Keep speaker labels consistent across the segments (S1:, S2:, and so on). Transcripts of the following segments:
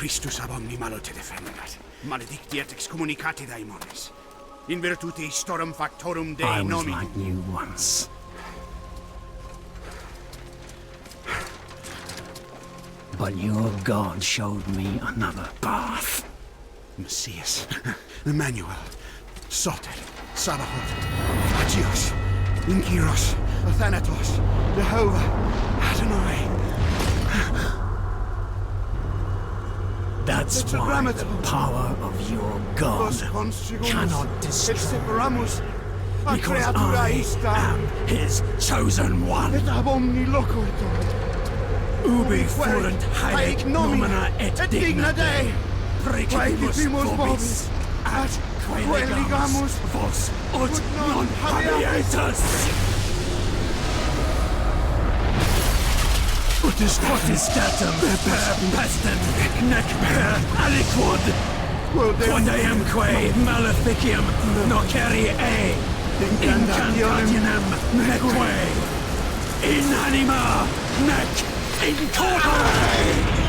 S1: Christus ab omni malo te defendat. Maledictiat excommunicati daimones. In virtute storum factorum Dei
S2: I was
S1: nomi.
S2: like you once. But your God showed me another path.
S1: Messias, Emmanuel, Soter, Sabaoth, Agios, Inkyros, Athanatos, Jehovah, Adonai.
S2: That's why the power of your God cannot destroy. Because I am his chosen one. Ubi fuerunt haec nomina et digna Dei, precipibus vobis, at queligamus vos ut non habietas. Potestatem per pestem nec per aliquod, quod eamque maleficium nocere incantationem neque in anima nec in corpore.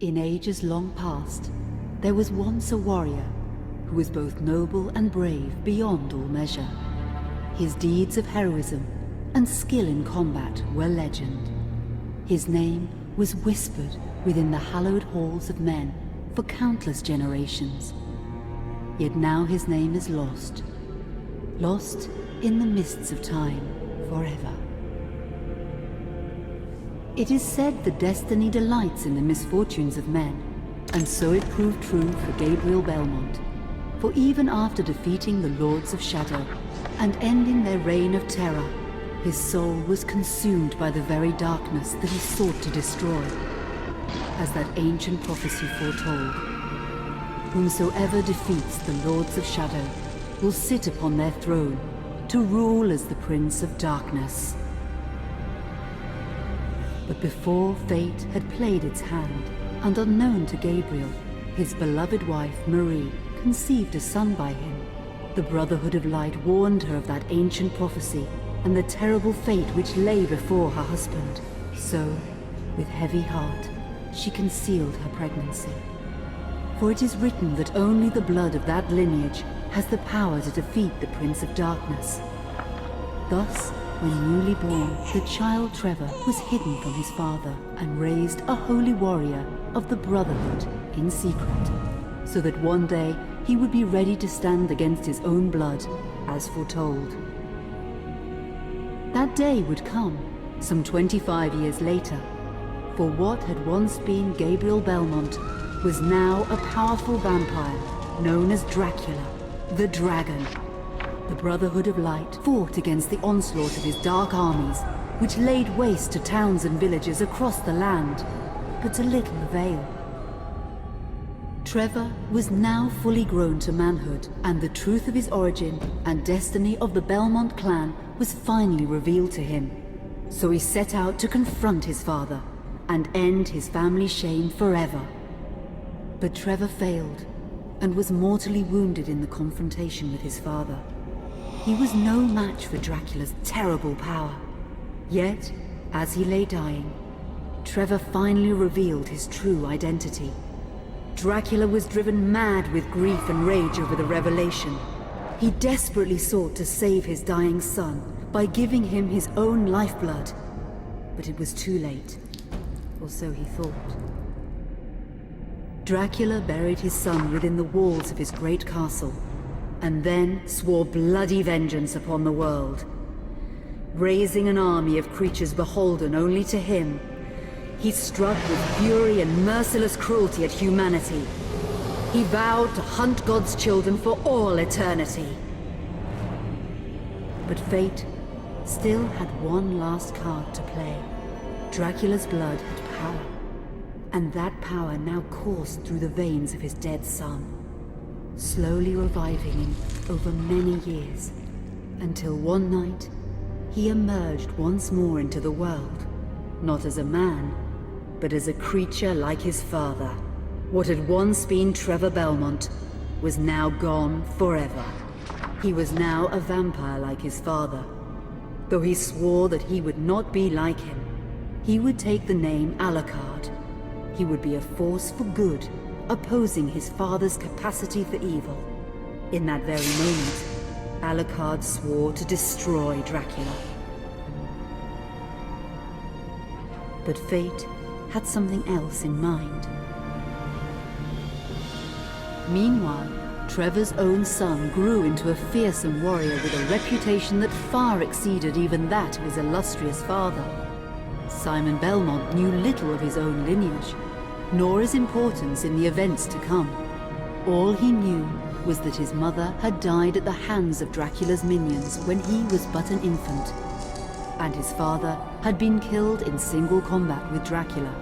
S3: In ages long past, there was once a warrior who was both noble and brave beyond all measure. His deeds of heroism and skill in combat were legend. His name was whispered within the hallowed halls of men for countless generations. Yet now his name is lost. Lost in the mists of time forever. It is said that destiny delights in the misfortunes of men, and so it proved true for Gabriel Belmont. For even after defeating the Lords of Shadow and ending their reign of terror, his soul was consumed by the very darkness that he sought to destroy. As that ancient prophecy foretold, whomsoever defeats the Lords of Shadow will sit upon their throne to rule as the Prince of Darkness. But before fate had played its hand, and unknown to Gabriel, his beloved wife, Marie, conceived a son by him. The Brotherhood of Light warned her of that ancient prophecy and the terrible fate which lay before her husband. So, with heavy heart, she concealed her pregnancy. For it is written that only the blood of that lineage has the power to defeat the Prince of Darkness. Thus, when newly born, the child Trevor was hidden from his father and raised a holy warrior of the Brotherhood in secret, so that one day he would be ready to stand against his own blood, as foretold. That day would come, some 25 years later, for what had once been Gabriel Belmont was now a powerful vampire known as Dracula, the dragon. The Brotherhood of Light fought against the onslaught of his dark armies, which laid waste to towns and villages across the land, but to little avail. Trevor was now fully grown to manhood, and the truth of his origin and destiny of the Belmont clan was finally revealed to him. So he set out to confront his father and end his family's shame forever. But Trevor failed and was mortally wounded in the confrontation with his father. He was no match for Dracula's terrible power. Yet, as he lay dying, Trevor finally revealed his true identity. Dracula was driven mad with grief and rage over the revelation. He desperately sought to save his dying son by giving him his own lifeblood. But it was too late, or so he thought. Dracula buried his son within the walls of his great castle, and then swore bloody vengeance upon the world. Raising an army of creatures beholden only to him, he struck with fury and merciless cruelty at humanity. He vowed to hunt God's children for all eternity. But fate still had one last card to play. Dracula's blood had power, and that power now coursed through the veins of his dead son, slowly reviving him over many years, until one night he emerged once more into the world, not as a man, but as a creature like his father. What had once been Trevor Belmont was now gone forever. He was now a vampire like his father. Though he swore that he would not be like him, he would take the name Alucard. He would be a force for good, opposing his father's capacity for evil. In that very moment, Alucard swore to destroy Dracula. But fate had something else in mind. Meanwhile, Trevor's own son grew into a fearsome warrior with a reputation that far exceeded even that of his illustrious father. Simon Belmont knew little of his own lineage, nor his importance in the events to come. All he knew was that his mother had died at the hands of Dracula's minions when he was but an infant, and his father had been killed in single combat with Dracula.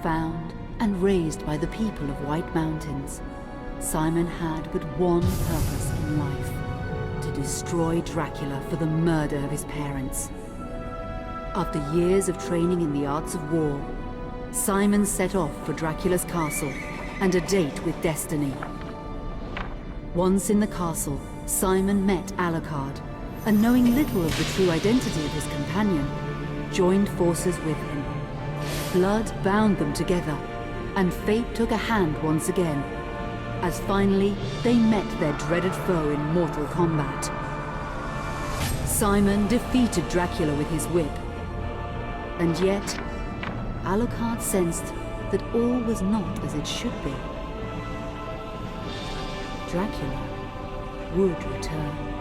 S3: Found and raised by the people of White Mountains, Simon had but one purpose in life: to destroy Dracula for the murder of his parents. After years of training in the arts of war, Simon set off for Dracula's castle and a date with destiny. Once in the castle, Simon met Alucard, and knowing little of the true identity of his companion, joined forces with him. Blood bound them together, and fate took a hand once again, as finally they met their dreaded foe in mortal combat. Simon defeated Dracula with his whip, and yet Alucard sensed that all was not as it should be. Dracula would return.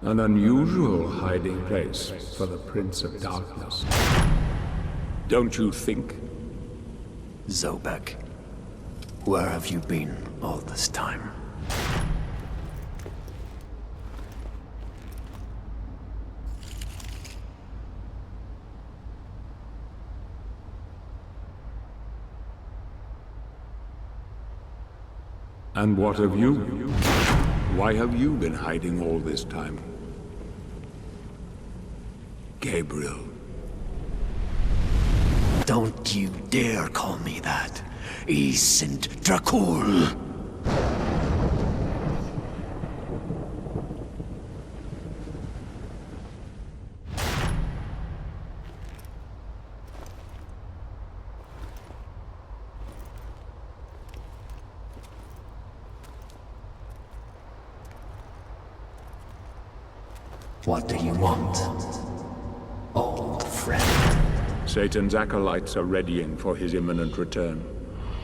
S4: An unusual hiding place for the Prince of Darkness. Don't you think?
S2: Zobek, where have you been all this time?
S4: And what of you? Why have you been hiding all this time? Gabriel.
S2: Don't you dare call me that. I sind dracula. What do you want, old friend?
S4: Satan's acolytes are readying for his imminent return.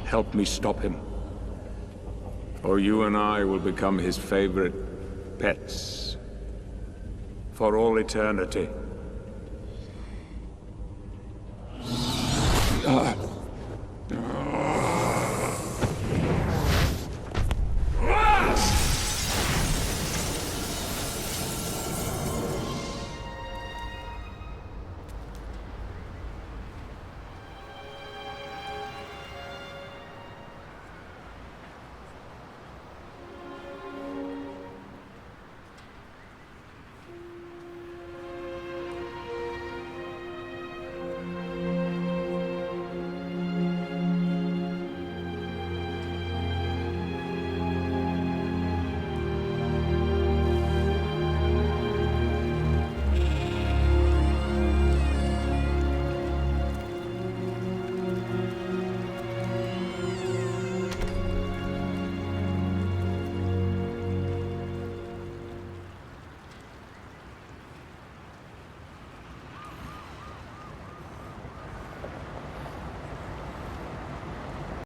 S4: Help me stop him. Or you and I will become his favorite pets. For all eternity.